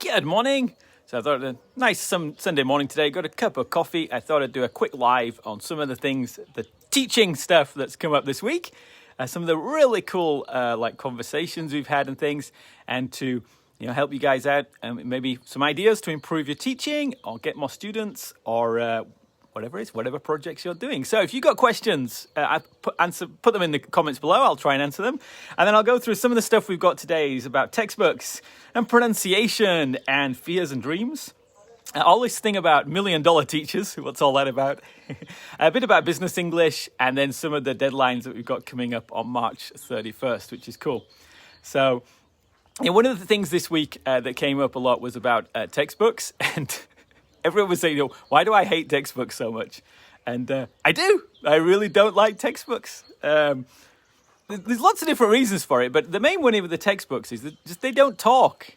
Good morning. So I thought a nice Sunday morning today. Got a cup of coffee. I thought I'd do a quick live on some of the things, the teaching stuff that's come up this week. Some of the really cool like conversations we've had and things, and to help you guys out and maybe some ideas to improve your teaching or get more students or whatever projects you're doing. So if you've got questions, put them in the comments below. I'll try and answer them. And then I'll go through some of the stuff we've got today is about textbooks and pronunciation and fears and dreams. All this thing about $1 million teachers, what's all that about? A bit about business English, and then some of the deadlines that we've got coming up on March 31st, which is cool. So one of the things this week that came up a lot was about textbooks, and everyone was saying, why do I hate textbooks so much? And I do. I really don't like textbooks. There's lots of different reasons for it, but the main one with the textbooks is that just they don't talk.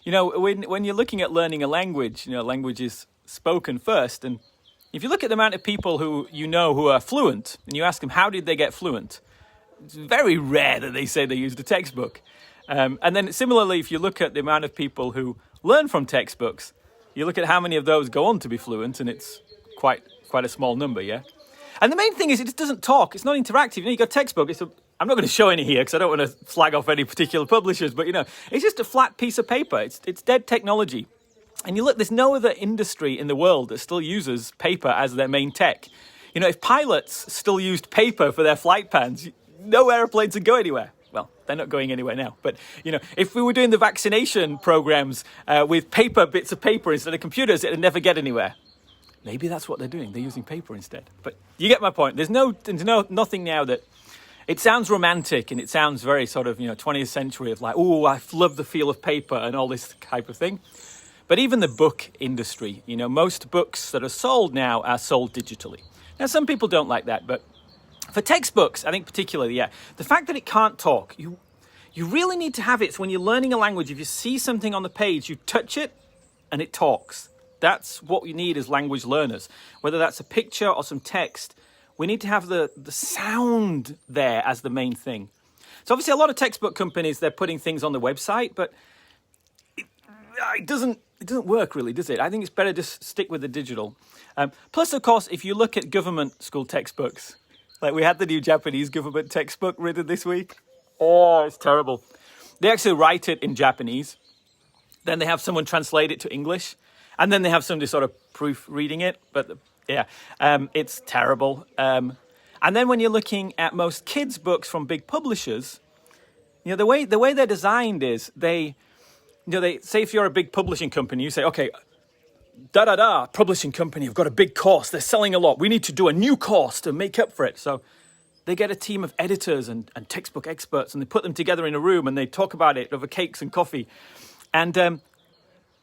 When you're looking at learning a language, language is spoken first. And if you look at the amount of people who are fluent, and you ask them, how did they get fluent? It's very rare that they say they used a textbook. And then similarly, if you look at the amount of people who learn from textbooks, you look at how many of those go on to be fluent, and it's quite a small number, yeah? And the main thing is it just doesn't talk. It's not interactive. You got a textbook. I'm not going to show any here because I don't want to flag off any particular publishers, but, it's just a flat piece of paper. It's dead technology. And you look, there's no other industry in the world that still uses paper as their main tech. If pilots still used paper for their flight plans, no airplanes would go anywhere. Well, they're not going anywhere now. But, if we were doing the vaccination programs with bits of paper instead of computers, it would never get anywhere. Maybe that's what they're doing. They're using paper instead. But you get my point. There's nothing now that... It sounds romantic and it sounds very sort of, 20th century of like, oh, I love the feel of paper and all this type of thing. But even the book industry, most books that are sold now are sold digitally. Now, some people don't like that, but for textbooks, I think particularly, yeah, the fact that it can't talk, you really need to have it. So when you're learning a language, if you see something on the page, you touch it and it talks. That's what we need as language learners. Whether that's a picture or some text, we need to have the sound there as the main thing. So obviously a lot of textbook companies, they're putting things on the website, but it doesn't work really, does it? I think it's better to stick with the digital. Plus, of course, if you look at government school textbooks, like we had the new Japanese government textbook written this week. Oh, it's terrible. They actually write it in Japanese. Then they have someone translate it to English. And then they have somebody sort of proofreading it. But yeah, it's terrible. And then when you're looking at most kids' books from big publishers, the way they're designed is they say if you're a big publishing company, you say, okay, publishing company have got a big course. They're selling a lot. We need to do a new course to make up for it. So they get a team of editors and textbook experts, and they put them together in a room and they talk about it over cakes and coffee. And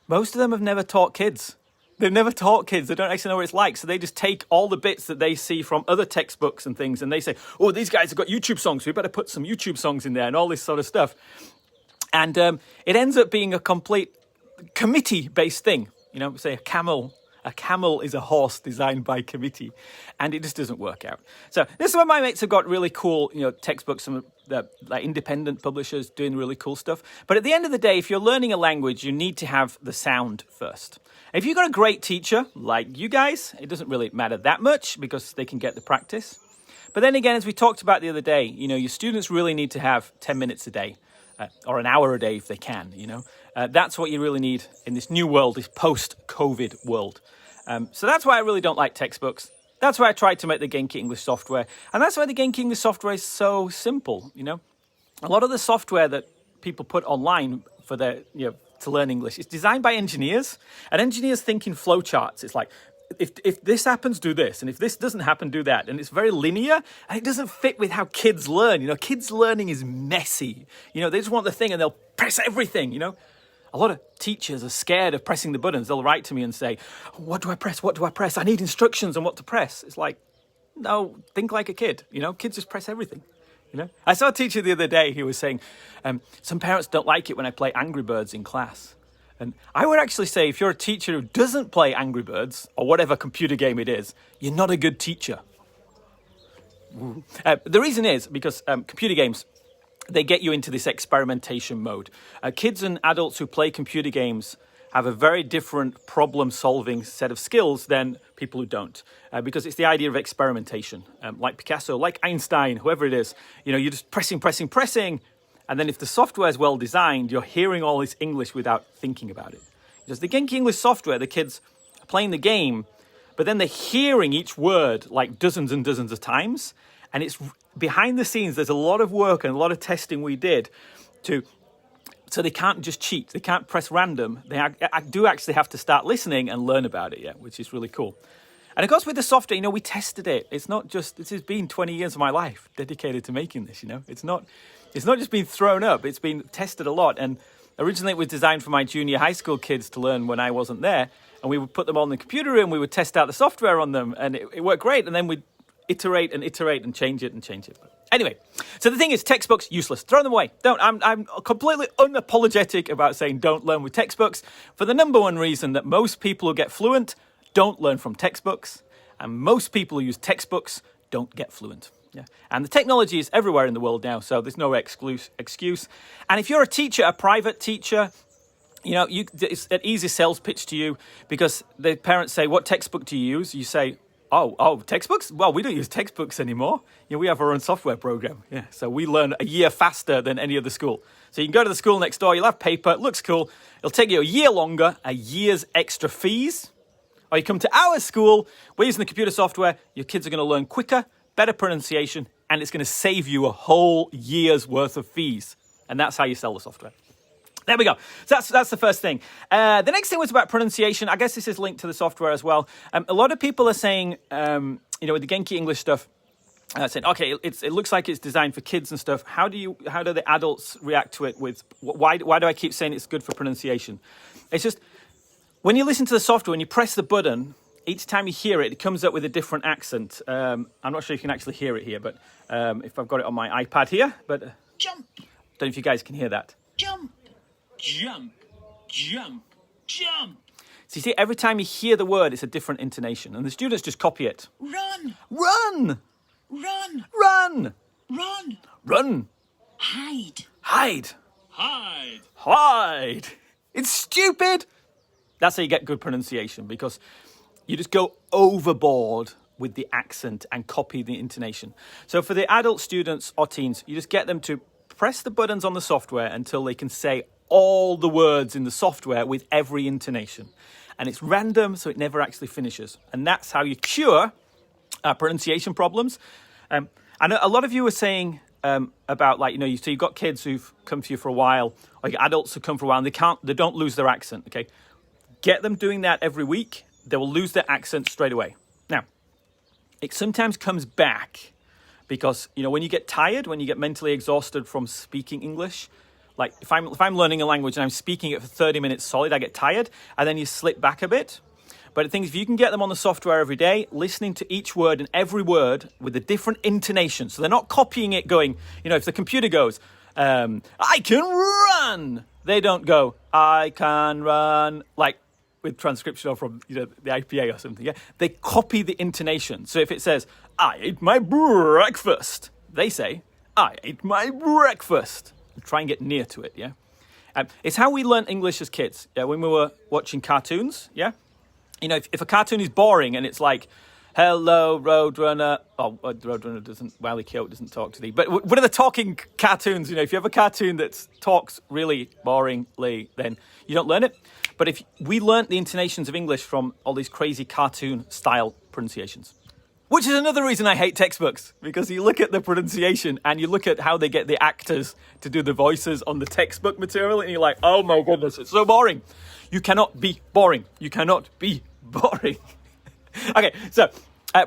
most of them have never taught kids. They've never taught kids. They don't actually know what it's like. So they just take all the bits that they see from other textbooks and things, and they say, oh, these guys have got YouTube songs. We better put some YouTube songs in there and all this sort of stuff. And it ends up being a complete committee-based thing. Say a camel is a horse designed by committee, and it just doesn't work out. So this is where my mates have got really cool, textbooks, some like independent publishers doing really cool stuff. But at the end of the day, if you're learning a language, you need to have the sound first. If you've got a great teacher like you guys, it doesn't really matter that much because they can get the practice. But then again, as we talked about the other day, your students really need to have 10 minutes a day. Or an hour a day if they can, That's what you really need in this new world, this post-COVID world. So that's why I really don't like textbooks. That's why I tried to make the Genki English software. And that's why the Genki English software is so simple, A lot of the software that people put online for their, to learn English is designed by engineers. And engineers think in flowcharts. It's like, if this happens, do this. And if this doesn't happen, do that. And it's very linear. And it doesn't fit with how kids learn. Kids learning is messy. They just want the thing and they'll press everything, A lot of teachers are scared of pressing the buttons. They'll write to me and say, what do I press? What do I press? I need instructions on what to press. It's like, no, think like a kid. Kids just press everything. I saw a teacher the other day. He was saying, some parents don't like it when I play Angry Birds in class. And I would actually say if you're a teacher who doesn't play Angry Birds or whatever computer game it is, you're not a good teacher. The reason is because computer games, they get you into this experimentation mode. Kids and adults who play computer games have a very different problem-solving set of skills than people who don't, because it's the idea of experimentation. Like Picasso, like Einstein, whoever it is, you're just pressing, and then if the software is well designed, you're hearing all this English without thinking about it. Because the Genki English software, the kids are playing the game, but then they're hearing each word like dozens and dozens of times, and it's behind the scenes. There's a lot of work and a lot of testing we did so they can't just cheat. They can't press random. They do actually have to start listening and learn about it, which is really cool. And of course, with the software, we tested it. It's not just, this has been 20 years of my life dedicated to making this, It's not just been thrown up. It's been tested a lot. And originally it was designed for my junior high school kids to learn when I wasn't there. And we would put them on the computer room. We would test out the software on them, and it worked great. And then we'd iterate and change it. Anyway, so the thing is, textbooks, useless. Throw them away. I'm completely unapologetic about saying don't learn with textbooks, for the number one reason that most people who get fluent don't learn from textbooks, and most people who use textbooks don't get fluent. And the technology is everywhere in the world now, so there's no excuse. And if you're a teacher, a private teacher, it's an easy sales pitch to you, because the parents say, what textbook do you use? You say, Oh, textbooks? Well, we don't use textbooks anymore. We have our own software program. So we learn a year faster than any other school. So you can go to the school next door, you'll have paper, it looks cool. It'll take you a year longer, a year's extra fees. Or you come to our school, we're using the computer software, your kids are going to learn quicker, better pronunciation, and it's going to save you a whole year's worth of fees. And that's how you sell the software. There we go. So that's the first thing. The next thing was about pronunciation. I guess this is linked to the software as well. A lot of people are saying, with the Genki English stuff, saying, okay, it looks like it's designed for kids and stuff. How do the adults react to it? Why do I keep saying it's good for pronunciation? It's just, when you listen to the software, when you press the button, each time you hear it, it comes up with a different accent. I'm not sure you can actually hear it here, but if I've got it on my iPad here, but jump. Don't know if you guys can hear that. Jump. Jump, jump, jump. So you see, every time you hear the word, it's a different intonation, and the students just copy it. Run. Run. Run. Run. Run. Run. Hide. Hide. Hide. Hide. It's stupid. That's how you get good pronunciation, because you just go overboard with the accent and copy the intonation. So for the adult students or teens, you just get them to press the buttons on the software until they can say all the words in the software with every intonation. And it's random, so it never actually finishes. And that's how you cure pronunciation problems. And a lot of you were saying about, so you've got kids who've come to you for a while, or adults who come for a while, and they don't lose their accent, okay? Get them doing that every week. They will lose their accent straight away. Now, it sometimes comes back because, when you get tired, when you get mentally exhausted from speaking English, like if I'm learning a language and I'm speaking it for 30 minutes solid, I get tired, and then you slip back a bit. But the thing is, if you can get them on the software every day, listening to each word and every word with a different intonation, so they're not copying it going, if the computer goes, I can run, they don't go, I can run, like with transcription or from the IPA or something. They copy the intonation. So if it says, I ate my breakfast, they say, I ate my breakfast. Try and get near to it, it's how we learn English as kids. When we were watching cartoons, if a cartoon is boring and it's like, hello, Roadrunner. Oh, Roadrunner doesn't, Wile E. Coyote doesn't talk to thee. But what are the talking cartoons? If you have a cartoon that talks really boringly, then you don't learn it. But if we learnt the intonations of English from all these crazy cartoon-style pronunciations. Which is another reason I hate textbooks, because you look at the pronunciation and you look at how they get the actors to do the voices on the textbook material, and you're like, oh my goodness, it's so boring. You cannot be boring. You cannot be boring. Okay, so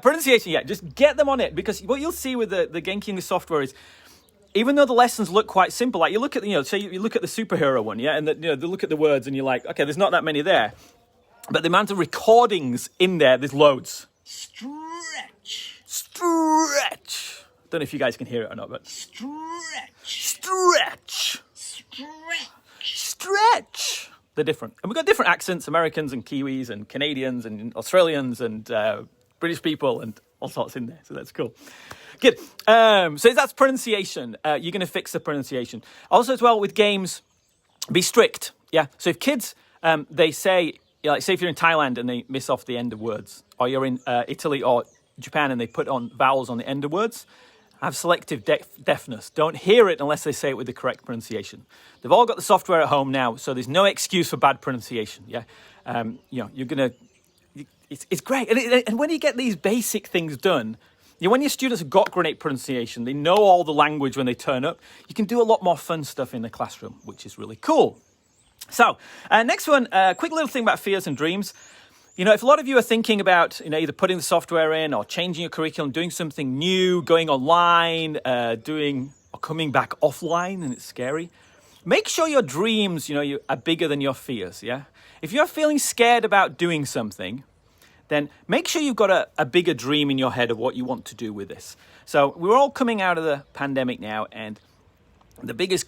pronunciation, just get them on it, because what you'll see with the Genki English software is, even though the lessons look quite simple, like you look at, say you look at the superhero one, and they look at the words and you're like, okay, there's not that many there, but the amount of recordings in there's loads. Stretch. Don't know if you guys can hear it or not, but stretch. They're different. And we've got different accents, Americans and Kiwis and Canadians and Australians and British people and all sorts in there. So that's cool. Good. So that's pronunciation. You're going to fix the pronunciation. Also, as well with games, be strict. Yeah. So if kids, they say, like, say if you're in Thailand and they miss off the end of words, or you're in Italy or Japan and they put on vowels on the end of words, have selective deafness. Don't hear it unless they say it with the correct pronunciation. They've all got the software at home now, so there's no excuse for bad pronunciation. Yeah. You're going to, it's great. And when you get these basic things done, when your students have got great pronunciation, they know all the language when they turn up, you can do a lot more fun stuff in the classroom, which is really cool. So, next one, quick little thing about fears and dreams. If a lot of you are thinking about, either putting the software in or changing your curriculum, doing something new, going online, or coming back offline, and it's scary, make sure your dreams, you are bigger than your fears, yeah? If you're feeling scared about doing something, then make sure you've got a bigger dream in your head of what you want to do with this. So we're all coming out of the pandemic now, and the biggest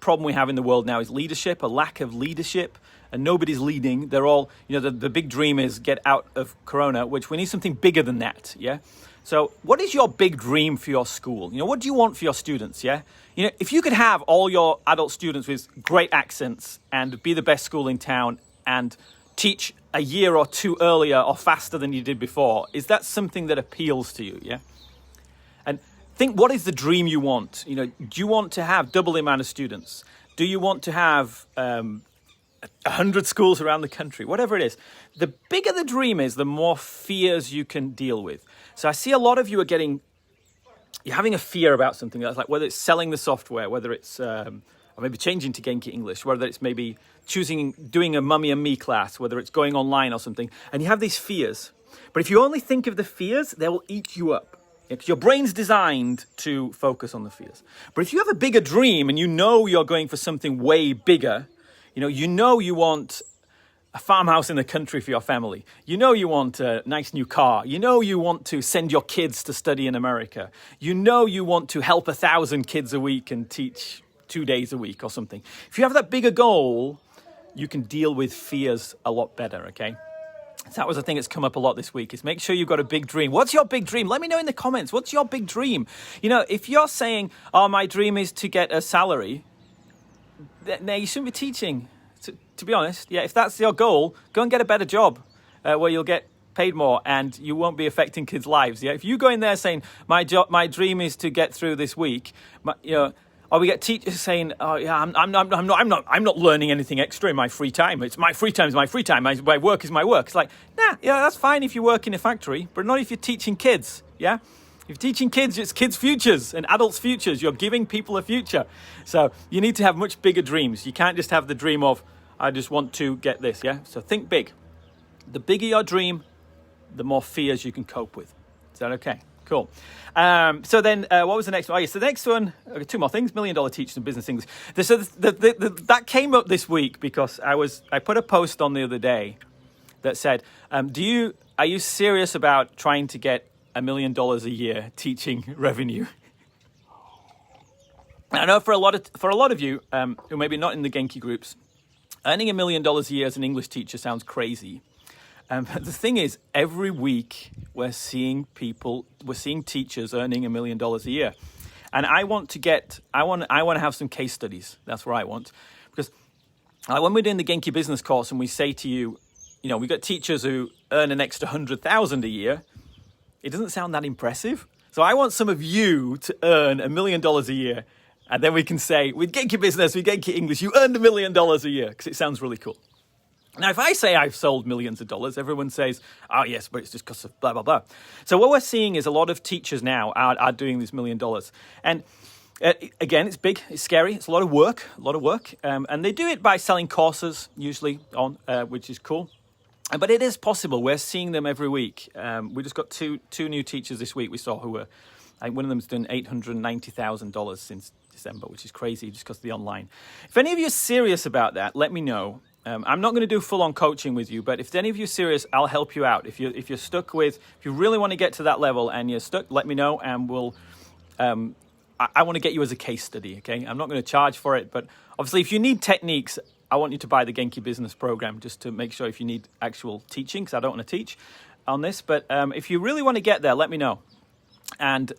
problem we have in the world now is leadership, a lack of leadership, and nobody's leading. They're all, the big dream is get out of Corona, which we need something bigger than that, yeah? So what is your big dream for your school? What do you want for your students, yeah? If you could have all your adult students with great accents and be the best school in town and teach a year or two earlier or faster than you did before, is that something that appeals to you, yeah? And think, what is the dream you want? Do you want to have double the amount of students? Do you want to have 100 schools around the country? Whatever it is. The bigger the dream is, the more fears you can deal with. So I see a lot of you you're having a fear about something. That's like whether it's selling the software, whether it's or maybe changing to Genki English, whether it's maybe doing a Mummy and Me class, whether it's going online or something, and you have these fears. But if you only think of the fears, they will eat you up. Because your brain's designed to focus on the fears. But if you have a bigger dream and you're going for something way bigger, you want a farmhouse in the country for your family. You want a nice new car. You want to send your kids to study in America. You want to help 1,000 kids a week and teach 2 days a week or something. If you have that bigger goal, you can deal with fears a lot better, okay? So that was a thing that's come up a lot this week, is make sure you've got a big dream. What's your big dream? Let me know in the comments. What's your big dream? If you're saying, my dream is to get a salary, then you shouldn't be teaching, to be honest. Yeah, if that's your goal, go and get a better job where you'll get paid more and you won't be affecting kids' lives. Yeah, if you go in there saying, my dream is to get through this week, or we get teachers saying, "Oh yeah, I'm not learning anything extra in my free time. It's my free time is my free time. My work is my work." It's like, nah, yeah, that's fine if you work in a factory, but not if you're teaching kids. Yeah, if you're teaching kids, it's kids' futures and adults' futures. You're giving people a future, so you need to have much bigger dreams. You can't just have the dream of, I just want to get this. Yeah, so think big. The bigger your dream, the more fears you can cope with. Is that okay? Cool. So then, what was the next one? Oh, yes, the next one, okay, two more things, $1 Million Teachers in Business English. So that came up this week because I put a post on the other day that said, are you serious about trying to get $1 million a year teaching revenue? I know for a lot of you who maybe not in the Genki groups, earning $1 million a year as an English teacher sounds crazy. But the thing is, every week we're seeing teachers earning $1 million a year, and I want to have some case studies. That's what I want, because when we're doing the Genki Business course and we say to you, we've got teachers who earn an extra 100,000 a year, it doesn't sound that impressive. So I want some of you to earn $1 million a year, and then we can say, with Genki Business, with Genki English, you earned $1 million a year, because it sounds really cool. Now, if I say I've sold millions of dollars, everyone says, oh, yes, but it's just because of blah, blah, blah. So what we're seeing is a lot of teachers now are doing this $1 million. And again, it's big, it's scary, it's a lot of work. And they do it by selling courses, usually, which is cool. But it is possible. We're seeing them every week. We just got two new teachers this week we saw who were, one of them's done $890,000 since December, which is crazy just because of the online. If any of you are serious about that, let me know. I'm not going to do full-on coaching with you, but if any of you are serious, I'll help you out. If you're stuck if you really want to get to that level and you're stuck, let me know, and we'll. I want to get you as a case study. Okay, I'm not going to charge for it, but obviously, if you need techniques, I want you to buy the Genki Business program just to make sure if you need actual teaching, because I don't want to teach on this. But if you really want to get there, let me know. And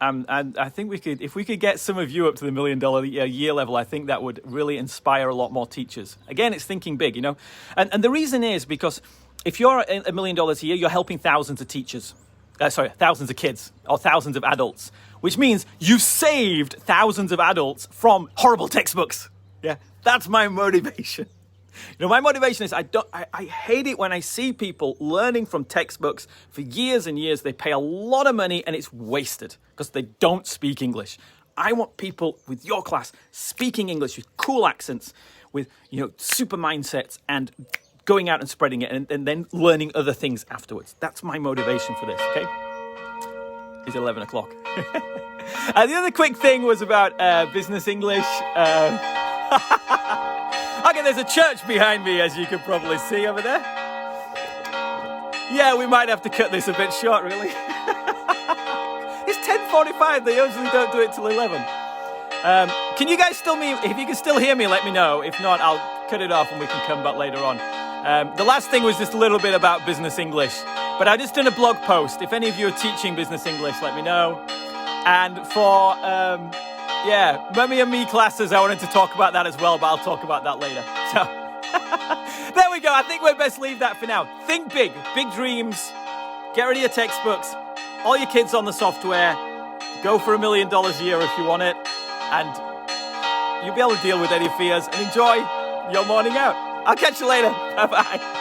I think if we could get some of you up to the $1 million a year level, I think that would really inspire a lot more teachers. Again, it's thinking big, you know. And the reason is because if you're at $1 million a year, you're helping thousands of teachers. Thousands of kids or thousands of adults, which means you've saved thousands of adults from horrible textbooks. Yeah, that's my motivation. You know, my motivation is I hate it when I see people learning from textbooks for years and years. They pay a lot of money and it's wasted because they don't speak English. I want people with your class speaking English with cool accents, with, you know, super mindsets and going out and spreading it and then learning other things afterwards. That's my motivation for this, okay? It's 11 o'clock. The other quick thing was about business English. Okay, there's a church behind me, as you can probably see over there. Yeah, we might have to cut this a bit short, really. It's 10:45. They usually don't do it till 11. Can you guys if you can still hear me, let me know. If not, I'll cut it off and we can come back later on. The last thing was just a little bit about business English. But I just done a blog post. If any of you are teaching business English, let me know. And for... Mummy and Me classes, I wanted to talk about that as well, but I'll talk about that later. So, there we go. I think we'd best leave that for now. Think big, big dreams. Get rid of your textbooks. All your kids on the software. Go for $1 million a year if you want it. And you'll be able to deal with any fears and enjoy your morning out. I'll catch you later. Bye-bye.